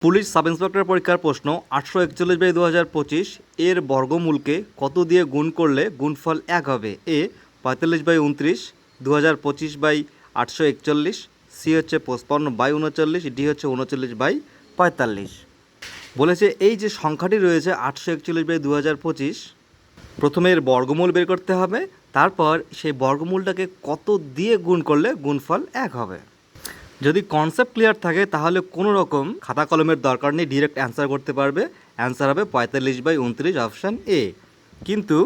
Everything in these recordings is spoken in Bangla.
পুলিশ সাব ইন্সপেক্টর পরীক্ষার প্রশ্ন 841/2025 এর বর্গমূলকে কত দিয়ে গুণ করলে গুণফল 1 হবে? এ 45/29, 2025/841, সি হচ্ছে 55/39, ডি হচ্ছে 39/45। বলেছে এই যে সংখ্যাটি রয়েছে 841/2025, প্রথমে এর বর্গমূল বের করতে হবে, তারপর সেই বর্গমূলটাকে কত দিয়ে গুণ করলে গুণফল 1 হবে। যদি কনসেপ্ট ক্লিয়ার থাকে তাহলে কোনো রকম খাতা কলমের দরকার নেই, ডিরেক্ট অ্যান্সার করতে পারবে। অ্যান্সার হবে 45/29, অপশান এ। কিন্তু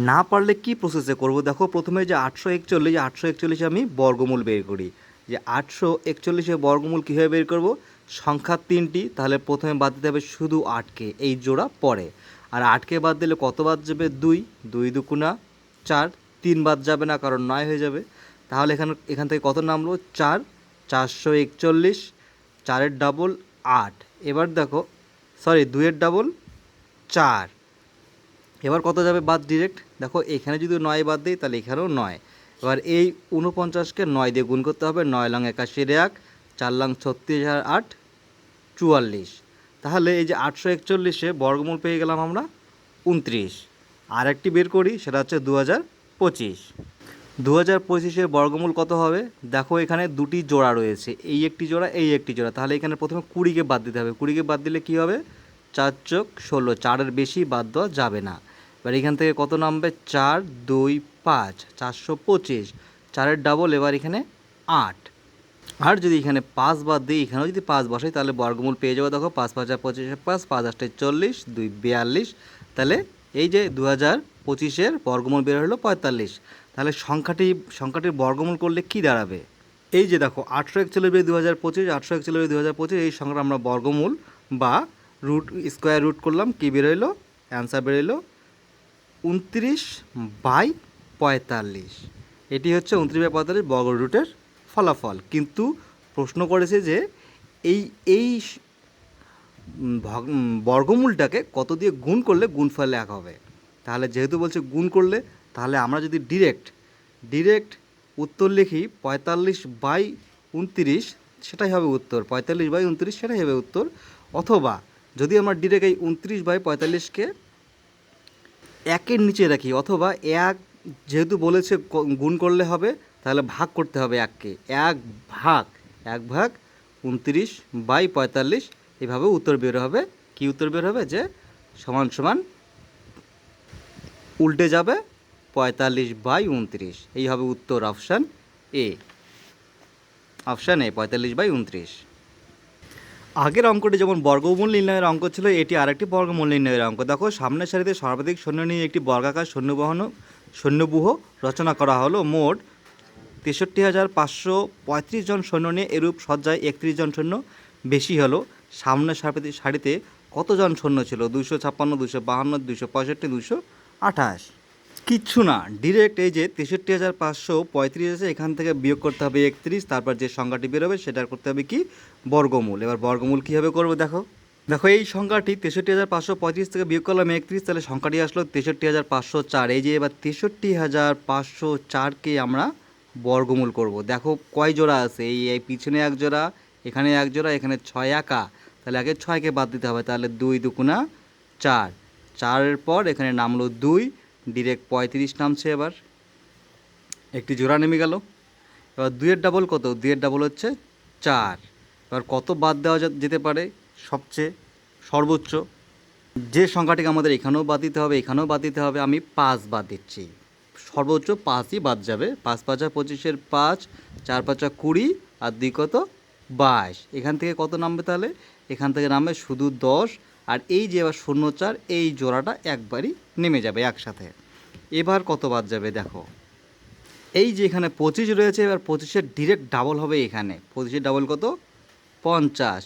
না পারলে কি প্রসেসে করব? দেখো, প্রথমে যে 841 আমি বর্গমূল বের করি। যে 841-এর বর্গমূল কীভাবে বের করব? সংখ্যা 3টি, তাহলে প্রথমে বাদ দিতে হবে শুধু 8কে, এই জোড়া পরে। আর 8কে বাদ দিলে কত বাদ যাবে? 2, 2 দুগুণা 4, 3 বাদ যাবে না কারণ 9 হয়ে যাবে। তাহলে এখান থেকে কত নামলো? 4, 441, 4-এর ডাবল 8। এবার দেখো, সরি 2-এর ডাবল 4। এবার কত যাবে বাদ? ডিরেক্ট দেখো, এখানে যদি 9 বাদ দিই তাহলে এখানেও 9। এবার এই 49-কে 9 দিয়ে গুণ করতে হবে। 9 লং 81, 4 লং 36 আর 8 44। তাহলে এই যে 841-এ বর্গমূল পেয়ে গেলাম আমরা 29। আর একটি বের করি, সেটা হচ্ছে 2025। 2025-এর বর্গমূল কত হবে? দেখো, এখানে দুটি জোড়া রয়েছে, এই একটি জোড়া, এই একটি জোড়া। তাহলে এখানে প্রথমে 20কে বাদ দিতে হবে। 20কে বাদ দিলে কী হবে? 4 যোগ 16, 4-এর বেশি বাদ দেওয়া যাবে না। এবার এখান থেকে কত নামবে? 4, 2, 5, 425। 4-এর ডাবল এবার এখানে 8। আর যদি এখানে 5 বাদ দিই, এখানেও যদি 5 বসাই তাহলে বর্গমূল পেয়ে যাবো। দেখো, 5 5 25, 5 5 8 40, 2 42। তাহলে এই যে 2025-এর বর্গমূল বের হলো 45। তাহলে সংখ্যাটির বর্গমূল করলে কি দাঁড়াবে? এই যে দেখো, 841/2025, 841/2025, এই সংখ্যাটা আমরা বর্গমূল বা স্কোয়ার রুট করলাম, কী বেরোলো? অ্যান্সার বেরোলো 29/45। এটি হচ্ছে 29/45 বর্গ রুটের ফলাফল। কিন্তু প্রশ্ন করেছে যে এই এই বর্গমূলটাকে কত দিয়ে গুণ করলে গুণফল 1 হবে। তাহলে যেহেতু বলছে গুণ করলে, তাহলে আমরা যদি ডিরেক্ট উত্তর লিখি 45/29, সেটাই হবে উত্তর। 45/29 সেটাই হবে উত্তর। অথবা যদি আমরা ডিরেক্ট এই 29/45-কে 1-এর নিচে রাখি, অথবা 1 যেহেতু বলেছে গুণ করলে হবে, তাহলে ভাগ করতে হবে 1-কে। 1 ভাগ 29/45, এভাবে উত্তর বের হবে। কি উত্তর বের হবে? যে সমান সমান উল্টে যাবে 45/29। এই হবে উত্তর, অপশান এ। Option A 45/29। আগের অঙ্কটি যেমন বর্গমূল নির্ণয়ের অঙ্ক ছিল, এটি আরেকটি বর্গমূল নির্ণয়ের অঙ্ক। দেখো, সামনের সারিতে সর্বাধিক সৈন্য নিয়ে একটি বর্গাকার সৈন্যব্যূহ রচনা করা হলো। মোট 63,535 জন সৈন্য নিয়ে এরূপ সজ্জায় 31 জন সৈন্য বেশি হলো। সামনের সারিতে কতজন সৈন্য ছিল? 256, 252, 265, 228। কিচ্ছু না, ডিরেক্ট এই যে 63,535 আছে, এখান থেকে বিয়োগ করতে হবে 31, তারপর যে সংখ্যাটি বেরোবে সেটার করতে হবে কি? বর্গমূল। এবার বর্গমূল কীভাবে করবো? দেখো, এই সংখ্যাটি 63,535 থেকে বিয়োগ করলাম 31, তাহলে সংখ্যাটি আসলো 63,504। এই যে এবার 63,504-কে আমরা বর্গমূল করব। দেখো কয় জোড়া আছে? এই পিছনে 1 জোড়া, এখানে 1 জোড়া, এখানে 6 একা। তাহলে আগে 6-কে বাদ দিতে হবে। তাহলে 2 দুগুণা 4, 4-এর পর এখানে নামলো 2, ডিরেক্ট 35 নামছে। এবার একটি জোড়া নেমে গেল। এবার 2-এর ডাবল কত? 2-এর ডাবল হচ্ছে 4। এবার কত বাদ দেওয়া যেতে পারে? সবচেয়ে সর্বোচ্চ যে সংখ্যাটিকে আমাদের এখানেও বাদ দিতে হবে, এখানেও বাদ দিতে হবে, আমি 5 বাদ দিচ্ছি। সর্বোচ্চ 5ই বাদ যাবে। 5 5 25-এর 5, 4 5 20, আর 2 কত? 22। এখান থেকে কত নামবে তাহলে? এখান থেকে নামবে শুধু 10। আর এই যে এবার 0 4, এই জোড়াটা একবারই নেমে যাবে একসাথে। এবার কত বাদ যাবে? দেখো, এই যে এখানে 25 রয়েছে, এবার 25-এর ডিরেক্ট ডাবল হবে এখানে। 25-এর ডাবল কত? 50।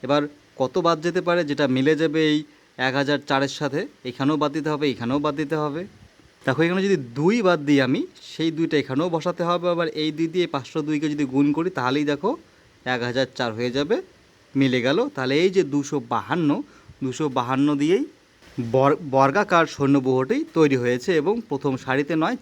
এবার কত বাদ যেতে পারে? যেটা মিলে যাবে এই 1004-এর সাথে, এখানেও বাদ দিতে হবে, এখানেও বাদ দিতে হবে। দেখো, এখানে যদি 2 বাদ দিই আমি, সেই 2টা এখানেও বসাতে হবে। আবার এই 2 দিয়ে 502-কে যদি গুণ করি, তাহলেই দেখো 1004 হয়ে যাবে, মিলে গেল। তাহলে এই যে 252 দিয়েই বর্গাকার সৈন্যব্যূহটি তৈরি হয়েছে। এবং প্রথম সারিতে নয়,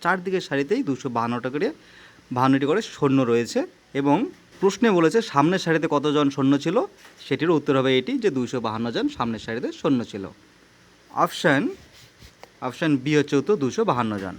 চারদিকের সারিতেই 252টি করে সৈন্য রয়েছে। এবং প্রশ্নে বলেছে সামনের সারিতে কতজন সৈন্য ছিল, সেটির উত্তর হবে এটি যে 252 জন সামনের সারিতে সৈন্য ছিল। অপশান বি হচ্ছে উত্তর 252 জন।